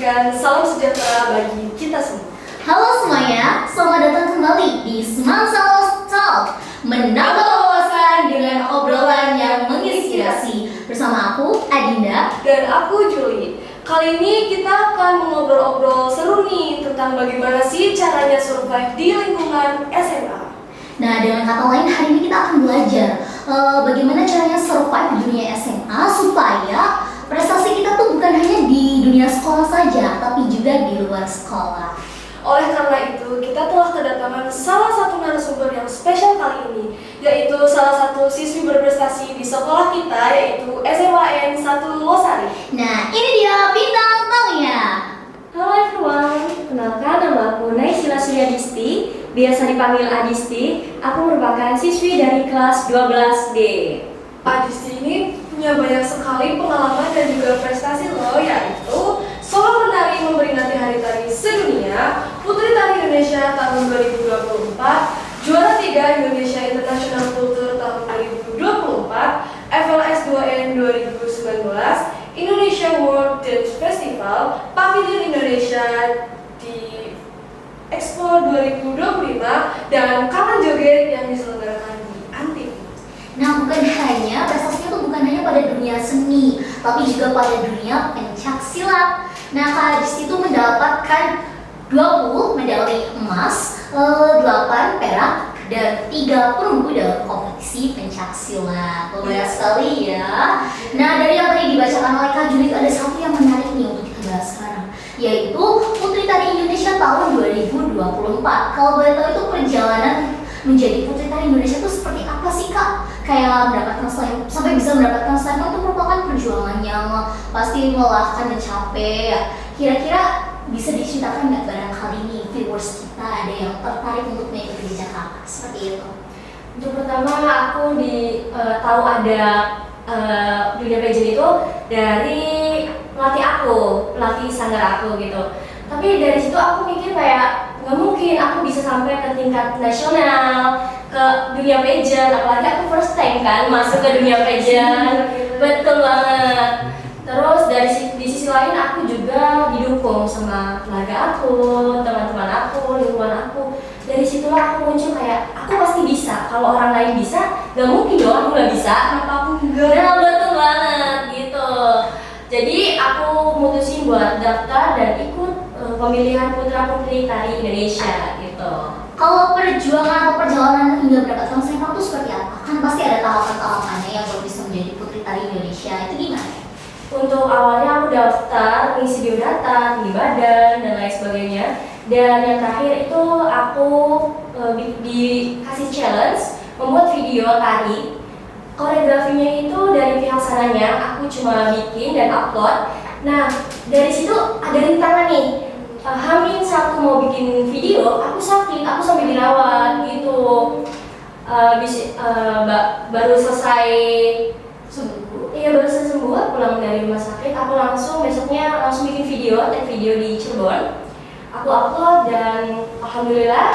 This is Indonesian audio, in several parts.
dan salam sejahtera bagi kita semua. Halo semuanya, selamat datang kembali di Semansa Talk, menambah wawasan dengan obrolan yang menginspirasi. Bersama aku, Adinda. Dan aku, Julie. Kali ini kita akan mengobrol-obrol seru nih tentang bagaimana sih caranya survive di lingkungan SMA. Nah, dengan kata lain, hari ini kita akan belajar bagaimana caranya survive di dunia SMA supaya prestasi kita tuh bukan hanya di dunia sekolah saja, tapi juga di luar sekolah. Oleh karena itu, kita telah kedatangan salah satu narasumber yang spesial kali ini, yaitu salah satu siswi berprestasi di sekolah kita, yaitu SMAN 1 Losari. Nah, ini dia bintang tamunya. Halo everyone, kenalkan nama aku Naysila Suryadisti, biasa dipanggil Adisti. Aku merupakan siswi dari kelas 12D. Adisti ini punya banyak sekali pengalaman dan juga prestasi loh, yaitu solo menari memperingati Hari Tari Sedunia, Putri Tari Indonesia tahun 2024, juara 3 Indonesia International Culture tahun 2024, FLS 2N 2019, Indonesia World Dance Festival, Pavilion Indonesia di Expo 2025, dan Kaman Joget yang diselenggarakan di Antip. Nah, bukan hanya prestasinya tuh bukan hanya pada dunia seni, tapi juga pada dunia pencak silat. Nah, Kak Adis itu mendapatkan 20 medali emas, 8 perak, dan 3 perunggu dalam kompetisi pencak silat. Luar sekali ya. Nah, dari yang tadi dibacakan oleh Kak Julie, ada satu yang menarik nih untuk kita bahas sekarang, yaitu Putri Tari Indonesia tahun 2024. Kalau boleh tahu itu perjalanan menjadi Putri Tari Indonesia itu seperti apa sih, Kak? Kayak mendapatkan sampai bisa mendapatkan slam itu merupakan perjuangan yang pasti melelahkan dan capek ya. Kira-kira bisa diceritakan nggak barangkali nih viewers kita ada yang tertarik untuk mengikuti jejak Kakak seperti itu? Untuk pertama aku tahu ada dunia pageant itu dari pelatih sanggar aku gitu. Tapi dari situ aku mikir kayak nggak mungkin aku bisa sampai ke tingkat nasional, ke dunia pageant, apalagi aku first time kan masuk ke dunia pageant. Betul banget. Terus di sisi lain aku juga didukung sama keluarga aku, teman-teman aku, lingkungan aku. Dari situlah aku muncul kayak aku pasti bisa. Kalau orang lain bisa, nggak mungkin dong aku nggak bisa. Kenapa aku enggak? Nah, betul banget gitu. Jadi aku mutusin buat daftar dan ikut pemilihan Putra Putri Tari Indonesia gitu. Kalau perjuangan atau perjalanan hingga mendapatkan slam itu seperti apa? Kan pasti ada tahapan-tahapannya yang baru bisa menjadi Putri Tari Indonesia. Itu gimana? Untuk awalnya aku daftar, ngisi biodata, tinggi badan, dan lain sebagainya. Dan yang terakhir itu aku dikasih challenge membuat video tari. Koreografinya itu dari pihak sananya, aku cuma bikin dan upload. Nah, dari situ ada rintangan nih. Hamin satu mau bikin video, aku sakit, aku sampai dirawat gitu. Baru selesai sembuh, baru selesai sembuh, pulang dari rumah sakit, aku langsung besoknya bikin video, tag video di Cirebon. Aku upload dan alhamdulillah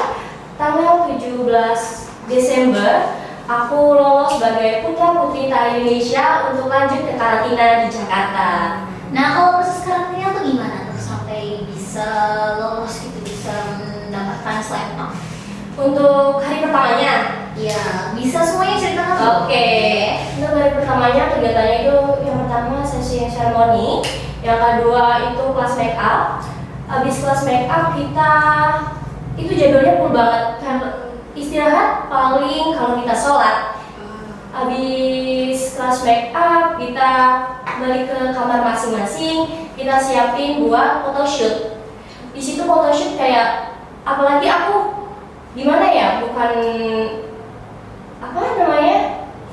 tanggal 17 Desember aku lolos sebagai Putra Putri Tari Indonesia untuk lanjut ke karantina di Jakarta. Nah, kalau proses karantina tuh gimana tuh sampai bisa lolos gitu, bisa mendapatkan slam? Untuk hari pertamanya, Ya, bisa semuanya ceritakan. Oke. Untuk hari pertamanya kegiatannya itu yang pertama sesi seremoni, yang kedua itu kelas make up. Habis kelas make up kita itu jadwalnya full banget. Istirahat paling kalau kita sholat. Habis kelas make up kita balik ke kamar masing-masing, kita siapin buat photoshoot. Di situ photoshoot kayak apalagi aku gimana ya, bukan apa namanya,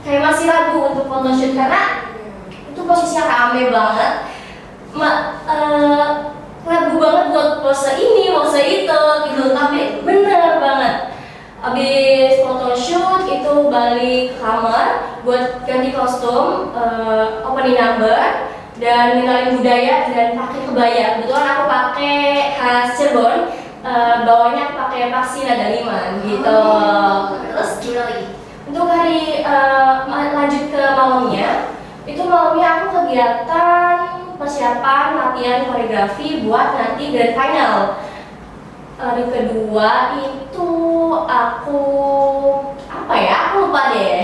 kayak masih ragu untuk photoshoot karena itu posisinya rame banget, ragu banget buat pose ini, pose itu gitu, tapi bener banget. Abis photoshoot itu balik ke kamar buat ganti kostum, opening number dan ngenalin budaya dan pakai kebaya. Kebetulan aku pakai khas Cirebon, bawahnya pakai paksi nada lima gitu. Terus gimana lagi? Untuk hari lanjut ke malamnya, itu malamnya aku kegiatan persiapan latihan koreografi buat nanti grand final. Hari kedua itu aku apa ya? Aku lupa deh.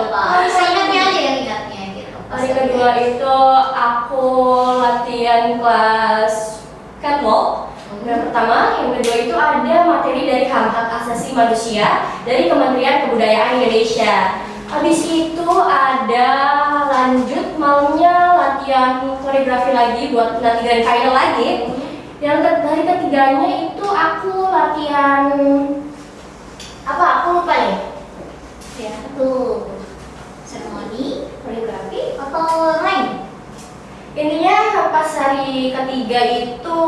lupa. Ingatnya aja yang ingatnya gitu. Hari kedua itu aku latihan kelas catwalk. Yang pertama, yang kedua itu ada materi dari hak asasi manusia dari Kementerian Kebudayaan Indonesia. Habis itu ada lanjut malamnya latihan koreografi lagi buat nanti grand final lagi. Yang dari ketiganya itu aku latihan apa? Aku lupa nih. Ya, itu seremoni, koreografi atau lain? Intinya pas hari ketiga itu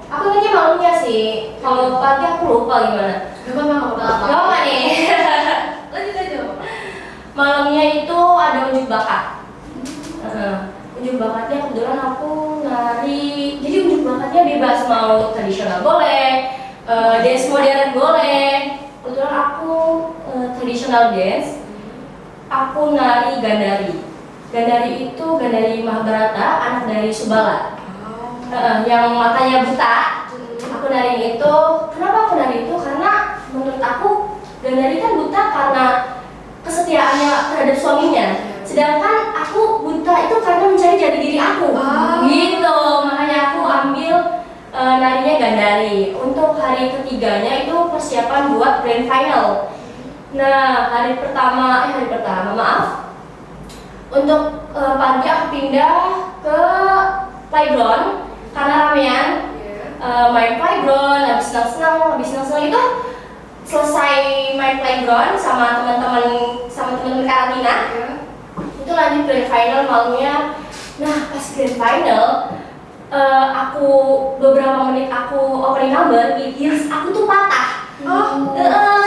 aku ingatnya malamnya sih. Kalau pagi aku lupa gimana. Gak apa-apa. Gak apa nih. Lanjut aja. Malamnya itu ada unjuk bakat. Unjuk bakatnya kebetulan aku nari. Jadi unjuk bakatnya bebas, mau tradisional boleh, dance modern boleh. Kebetulan aku tradisional dance. Aku nari Gandari. Gandari itu Gandari Mahabharata, anak dari Subala. Yang matanya buta. Aku nari itu. Kenapa aku nari itu? Karena menurut aku Gandari kan buta karena kesetiaannya terhadap suaminya. Sedangkan aku buta itu karena mencari jati diri aku. Gitu. Makanya aku ambil narinya Gandari. Untuk hari ketiganya itu persiapan buat grand final. Nah, hari pertama, maaf. Untuk pagi aku pindah ke playground karena ramean. Main playground, habis senang-senang itu selesai main playground sama teman-teman karantina. Itu lanjut grand final malamnya. Nah, pas grand final aku beberapa menit aku opening number, heels aku tuh patah.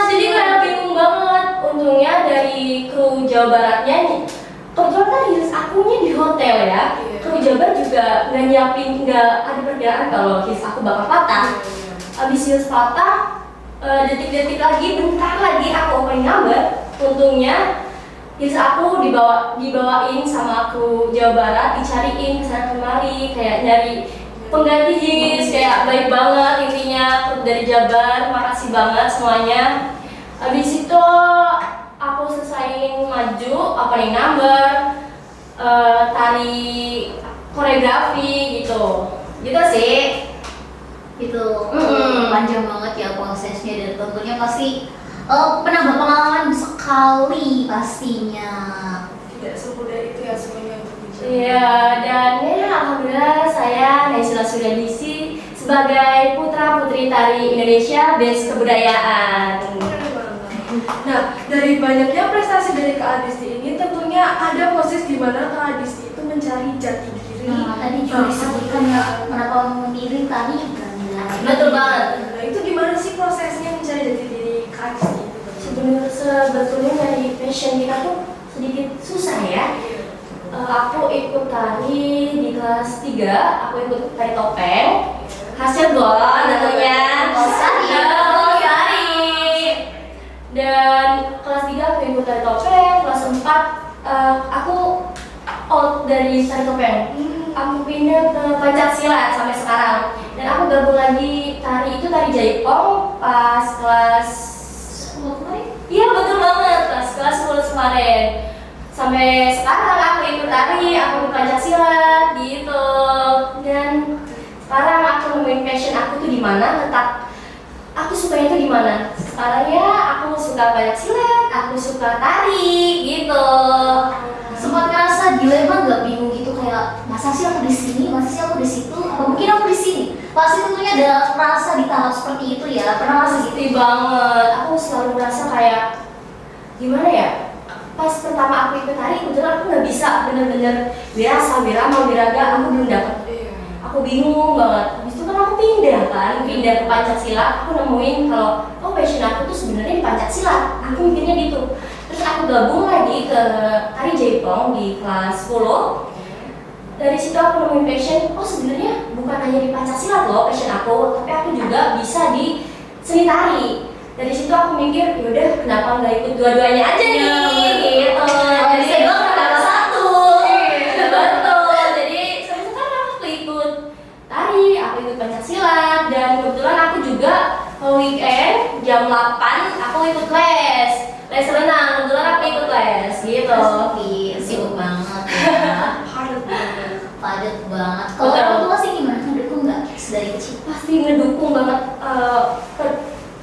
Jadi kayak bingung banget. Untungnya dari kru Jawa Baratnya, kebetulan kan heels akunya di hotel ya. Kru Jawa Barat juga nggak ada perkiraan kalau heels aku bakal patah. Abis heels patah, detik-detik lagi, bentar lagi aku opening number. Untungnya heels aku dibawain sama kru Jawa Barat, dicariin kesana kemari, kayak nyari pengganti heels, kayak baik banget intinya. Kru dari Jabar, makasih banget semuanya. Habis itu aku selesaiin maju opening number, tari koreografi gitu sih. Itu panjang banget ya prosesnya, dan tentunya pasti penambah pengalaman sekali pastinya. Tidak semudah itu ya semuanya untuk bicara. Iya, dan ya alhamdulillah saya Naysila Suryadisi sebagai putra putri tari Indonesia Best Kebudayaan. Nah, dari banyaknya prestasi dari Kak Adisti ini tentunya ada proses di mana Kak Adisti itu mencari jati diri. Nah, tadi juga disebutkan ya, kenapa memilih tari Gandari. Betul banget. Nah, itu gimana sih prosesnya mencari jati diri Kak Adisti itu? Sebetulnya dari passion kita tuh sedikit susah ya. Aku ikut tari di kelas 3, aku ikut tari topeng. Hasil gol tentunya. Tari. Dan kelas 3 aku ikut tari topeng, kelas 4 aku out dari tari topeng. Aku pindah ke Pencaksilat sampai sekarang. Dan aku gabung lagi tari Jaipong pas kelas 10 kemarin. Iya betul banget, kelas 10 kemarin. Sampai sekarang aku ikut tari, aku di Pencaksilat gitu. Dan sekarang aku nemuin passion aku tuh di mana, letak aku sukanya tuh di mana. Sekarang ya aku suka Pencaksilat, aku suka tari gitu. Sempat ngerasa dilema nggak, bingung gitu kayak masa sih aku di sini, masa sih aku di situ, atau mungkin aku di sini. Pasti tentunya ada rasa di tahap seperti itu ya. Pernah merasa gitu? Pasti banget. Aku selalu merasa kayak gimana ya? Pas pertama aku ikut tari, kebetulan aku nggak bisa bener-bener biasa, wirama, wiraga, aku belum dapet. Aku bingung banget. Habis itu kan aku pindah ke Pencaksilat. Aku nemuin kalau passion aku tuh sebenarnya di Pencaksilat. Aku mikirnya gitu. Terus aku gabung lagi ke tari Jaipong di kelas 10. Dari situ aku nemuin passion. Sebenarnya bukan hanya di Pencaksilat loh passion aku, tapi aku juga bisa di seni tari. Dari situ aku mikir, yaudah kenapa nggak ikut dua-duanya aja nih, gitu. Bisa doang kenapa satu? weekend jam 8 aku ikut les renang, kebetulan aku ikut les gitu. Sibuk banget ya. Padat banget. Padat banget. Kalau Betul. orang tua sih gimana? Ngedukung nggak dari kecil? Pasti ngedukung banget.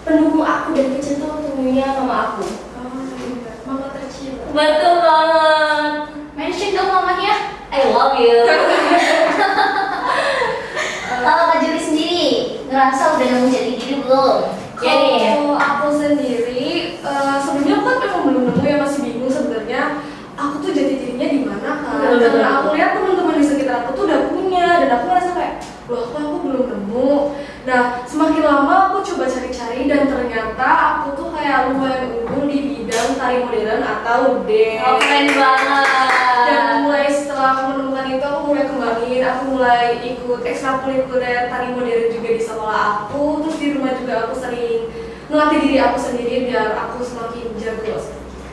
Pendukung aku dari kecil tuh tentunya mama aku. Oh iya, mama tercinta. Betul banget. Mention dong mamanya. I love you. Kalau Kak Juli sendiri ngerasa udah nemu jati diri belum? Kalau aku sendiri, sebelumnya aku kan memang belum nemu ya, masih bingung sebenarnya aku tuh jati dirinya di mana kan. Betul. Karena aku lihat teman-teman di sekitar aku tuh udah punya, dan aku ngerasa kayak, loh kok aku belum nemu. Nah, semakin lama aku coba cari-cari dan ternyata aku tuh kayak lumayan unggul di bidang tari modern atau dance. Oh, keren banget. Dan mulai setelah aku menemukan itu, aku mulai kembangin, aku mulai ikut ekstrakurikuler tari modern juga di sekolah aku. Terus di rumah juga aku sering melatih diri aku sendiri biar aku semakin jago.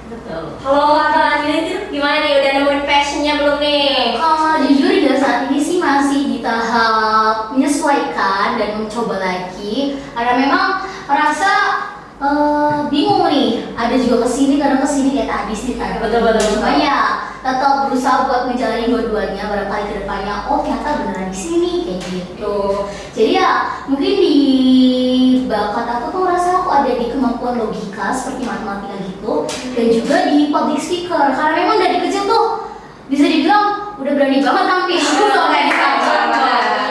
Betul. Kalau Kak Juli itu gimana nih? Udah nemuin passionnya belum nih? Kalau jujur hingga saat ini sih masih di tahap menyesuaikan dan mencoba lagi. Karena memang merasa bingung nih. Ada juga kesini, kadang kesini kayak tadi sih kan. Betul. Makanya tetap berusaha buat menjalani dua-duanya. Barangkali kedepannya, oh ternyata beneran di sini kayak gitu. Jadi ya mungkin di bakat aku tuh rasa aku ada di kemampuan logika seperti matematika gitu, dan juga di public speaker. Karena memang dari kecil tuh bisa dibilang udah berani banget tampil kayak di kantor.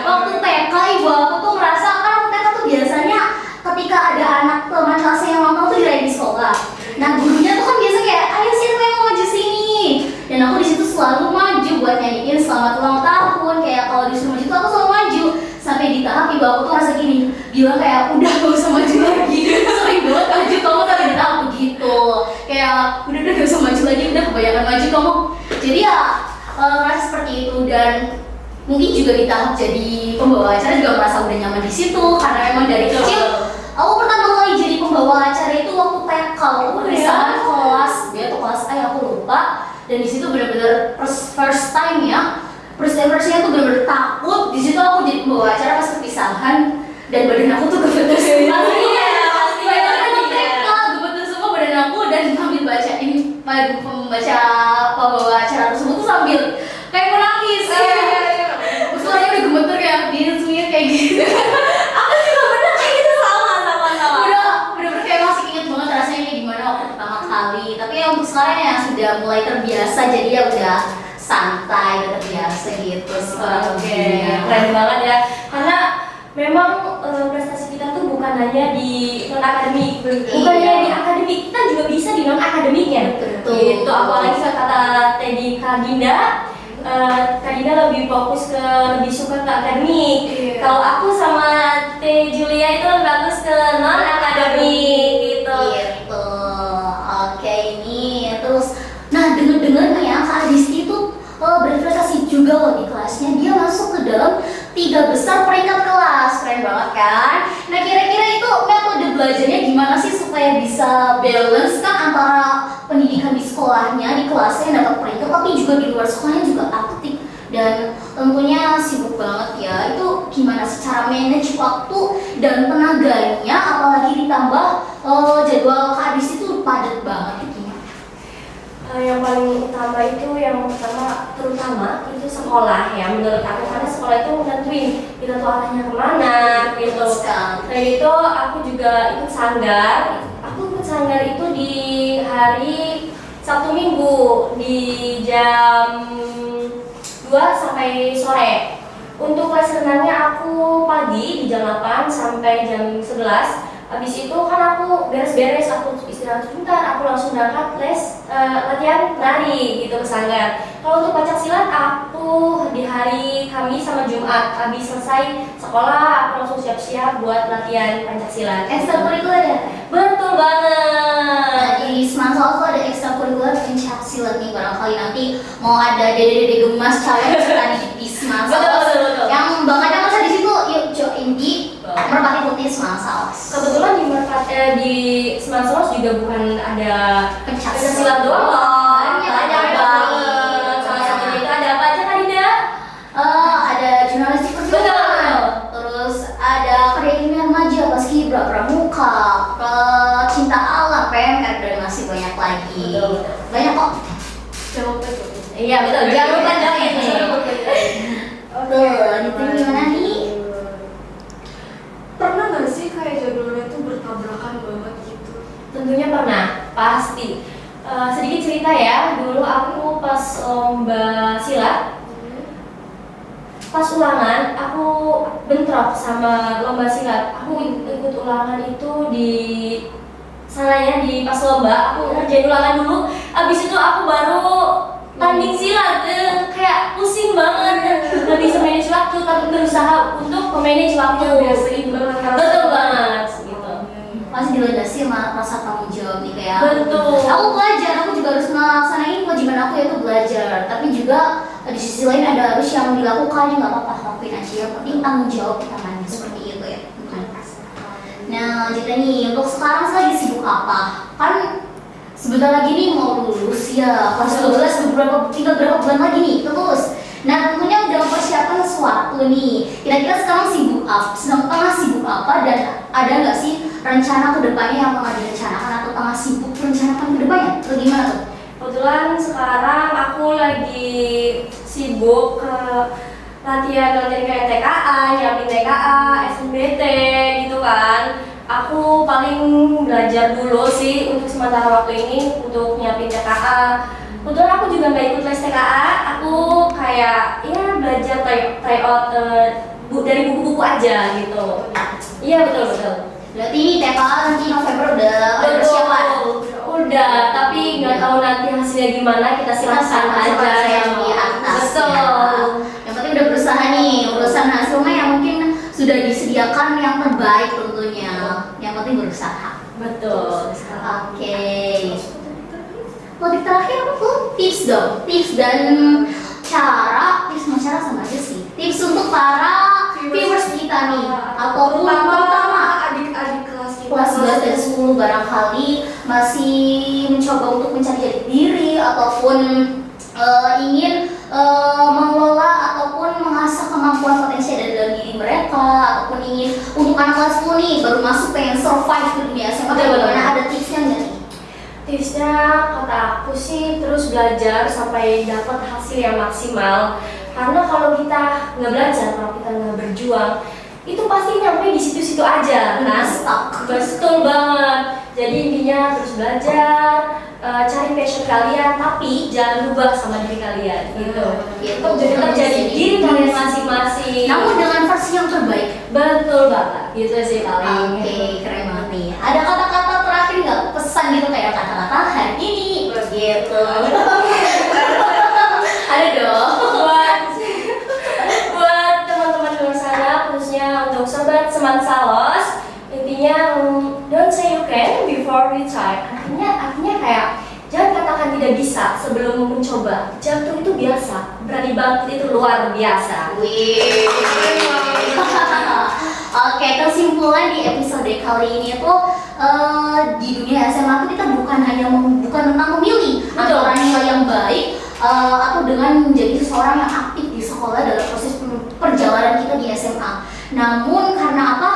Waktu TK ibu aku tuh merasa kan TK tuh biasanya ketika ada anak teman kelasnya yang ulang tahun tuh dirayain di sekolah. Nah gurunya tuh kan biasa kayak, ayo siapa yang mau maju sini? Dan aku di situ selalu maju buat nyanyiin selamat ulang tahun. Kayak kalau disuruh maju tuh aku selalu maju. Sampai di tahap ibu aku tuh rasa gini, bilang kayak udah gak usah maju lagi. Sering banget maju kamu sampai di tahap begitu. Kayak udah gak usah maju lagi, udah kebanyakan maju kamu. Jadi ya merasa seperti itu, dan mungkin juga di tahap jadi pembawa acara juga merasa udah nyaman di situ karena memang dari kecil aku pertama kali jadi pembawa acara itu waktu TK. Aku bisa kelas dia tuh kelas A aku lupa, dan di situ benar-benar first time ya. First impressionnya tuh benar-benar takut. Di situ aku jadi pembawa acara pas perpisahan dan badan aku tuh gemeter semua. Pasti TK gemeter semua badan aku, dan sambil bacain pembaca pembawa acara tersebut tuh sambil kayak menangis. Suaranya udah gemeter ya, dia kayak gitu. Aku juga bener kayak gitu, sama. Udah bener-bener kayak masih inget banget rasanya kayak gimana waktu pertama kali. Tapi ya untuk sekarang ya sudah mulai terbiasa, jadi ya udah santai, udah terbiasa gitu sih. Oke, keren banget ya. Karena memang prestasi kita tuh bukan hanya di non akademik, bukan hanya di akademik, kita juga bisa di non akademiknya. Betul. Gitu. Apalagi kata Teddy Kak Dinda lebih fokus ke lebih suka ke akademik. Iya. Kalau aku sama Teh Julia itu bagus ke non akademik gitu. Gitu. Oke, ini terus nah dengar-dengar nih ya Kak Adisti itu berprestasi juga loh di kelasnya. Dia masuk ke dalam 3 besar peringkat kelas. Keren banget kan? Nah kira-kira itu metode belajarnya gimana sih supaya bisa balance kan antara pendidikan di sekolahnya, di kelasnya yang dapat peringkat, tapi juga di luar sekolahnya juga aktif dan tentunya sibuk banget ya. Itu gimana sih cara manage waktu dan tenaganya, apalagi ditambah jadwal Kak Adisti itu padat banget gitu. Yang paling utama itu terutama itu sekolah ya menurut aku, karena sekolah itu nentuin kita tuh arahnya kemana gitu. Nah itu aku juga ikut sanggar. Aku ikut sanggar itu di hari Sabtu Minggu di jam 2 sampai sore. Untuk les renangnya aku pagi di jam 8 sampai jam 11. Habis itu kan aku beres-beres, aku istirahat sebentar, aku langsung berangkat les latihan nari gitu ke sanggar. Kalau untuk pencak silat aku di hari Kamis sama Jumat habis selesai sekolah aku langsung siap-siap buat latihan pencak silat. Ekstrakurikuler ya? Betul banget. Nah, di Semansa ada ekstrakurikuler pencak silat nih, barangkali nanti mau ada dede-dede gemas calon peserta di Semansa. Betul. Yang bakatnya masa di situ, yuk join di Merpati Putih Semansa. Kebetulan di Semansa juga bukan ada Pencak pencak silat doang loh. Banyak banget. Salah satunya itu ada apa aja Kak Dinda? Ada jurnalistik perjuangan, terus ada karya ilmiah remaja, paskibra, pramuka, PMR dan masih banyak lagi. Betul. Banyak kok. Jawab itu. Iya betul, jangan lupa join nih. Tuh, Aditya gimana nih? Pernah nggak sih kayak jadwalnya tuh bertabrakan banget gitu? Tentunya pernah, pasti. Sedikit cerita ya, dulu aku pas lomba silat, pas ulangan aku bentrok sama lomba silat. Aku ikut ulangan itu di sananya di pas lomba, aku ngerjain ulangan dulu. Abis itu aku baru tanding silat, kayak pusing banget, nggak bisa manage waktu, tapi berusaha untuk memanage waktu. Biar seimbang antara Betul semua. banget, gitu. Masih dilandasi sama rasa tanggung jawab nih kayak. Betul. Aku belajar, aku juga harus melaksanain kewajiban aku yaitu belajar. Tapi juga di sisi lain ada harus yang dilakukan, nggak apa-apa lakuin aja. Yang penting tanggung jawab kita kan seperti itu ya. Nah, jadi nih untuk sekarang lagi sibuk apa? Kan sebentar lagi nih mau lulus ya, kelas 12 tinggal berapa bulan lagi nih lulus. Nah tentunya udah mempersiapkan sesuatu nih. Kira-kira sekarang sibuk apa? Tengah sibuk apa dan ada nggak sih rencana kedepannya yang tengah direncanakan atau tengah sibuk merencanakan kedepannya? Atau gimana tuh? Kebetulan sekarang aku lagi sibuk ke latihan kayak TKA, nyiapin TKA, SNBT gitu kan. Aku paling belajar dulu sih untuk sementara waktu ini untuk nyiapin TKA. Kebetulan aku juga nggak ikut les TKA, aku kayak ya belajar tryout dari buku-buku aja gitu. Iya betul. Berarti ini TKA nanti November udah ada persiapan. Udah, tapi nggak tahu nanti hasilnya gimana, kita silakan aja yang di atas. Betul. Ya. Yang penting udah berusaha nih, urusan hasilnya yang mungkin sudah disediakan yang terbaik tentunya. Yang penting berusaha. Betul. Oke. Topik terakhir apa tuh? Tips dong. Tips dan cara sama aja sih. Tips untuk para viewers kita nih ataupun terutama adik-adik kelas kita. kelas 11 dan 10 barangkali masih mencoba untuk mencari jati diri ataupun ingin mengelola ataupun mengasah kemampuan potensi ada dalam diri mereka ataupun ingin untuk anak kelas 10 nih baru masuk pengen survive di dunia SMA. Bagaimana, ada tipsnya nggak nih? Tipsnya kata aku sih terus belajar sampai dapat hasil yang maksimal. Karena kalau kita nggak belajar, kalau kita nggak berjuang, itu pasti nyampe di situ-situ aja kan? Stuck. Betul banget. Jadi intinya terus belajar, cari passion kalian, tapi jangan lupa sama diri kalian gitu. Tetap jadi diri kalian masing-masing. Namun dengan versi yang terbaik. Betul banget, gitu sih paling. Oke, keren banget nih. Ada kata-kata terakhir nggak, pesan gitu kayak kata-kata hari ini gitu? Ada dong. buat teman-teman di luar sana, khususnya untuk sobat Smart Salos, intinya don't say you can before you try. Artinya kayak jangan katakan tidak bisa sebelum mencoba. Jatuh itu biasa, berani bangkit itu luar biasa. Wih. Oke, kesimpulan di episode kali ini tuh di dunia SMA tuh kita bukan tentang memilih antara nilai yang baik atau dengan menjadi seseorang yang aktif di sekolah dalam proses perjalanan kita di SMA. Namun karena apa?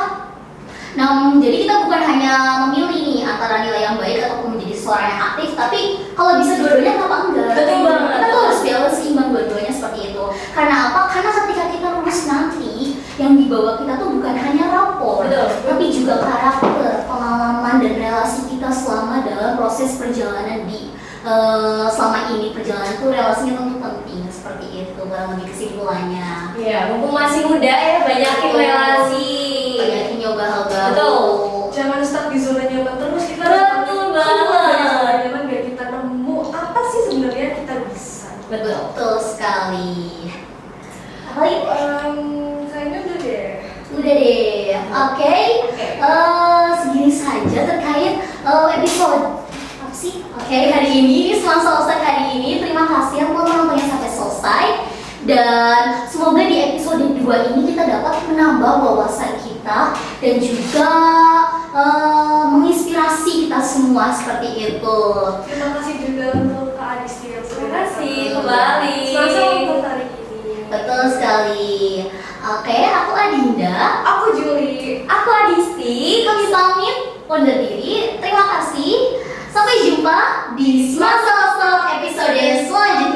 Jadi kita bukan hanya memilih nih antara nilai yang baik ataupun menjadi seseorang yang aktif, tapi kalau bisa dua-duanya kenapa enggak? Betul banget. Kita tuh harus balance seimbang dua-duanya seperti itu. Karena apa? Karena ketika kita lulus nanti, yang dibawa kita tuh bukan hanya rapor, Betul. tapi juga karakter, pengalaman dan relasi kita selama dalam proses perjalanan selama ini. Perjalanan tuh relasinya tentu penting seperti itu, kurang lebih kesimpulannya. Iya, mumpung masih muda ya, banyakin relasi. Banyakin nyoba hal baru. Betul. Jangan stuck di zona nyaman terus, kita Betul harus keluar dari banget. zona nyaman biar kita nemu apa sih sebenarnya kita bisa. Betul sekali. Apa lagi? Kayaknya udah deh. Udah deh. Oke. Segini saja terkait episode apa sih? Oke, hari ini setelah selesai hari ini, terima kasih yang telah menontonnya sampai selesai. Dan semoga di episode 2 ini kita dapat menambah wawasan kita dan juga menginspirasi kita semua seperti itu. Terima kasih juga untuk Kak Adisti yang sudah Terima kasih datang. kembali. Selasa untuk hari ini. Betul sekali. Oke, aku Adinda. Aku Juli. Aku Adisti. Kami pamit undur diri. Terima kasih. Sampai jumpa di Smart Talk episode selanjutnya.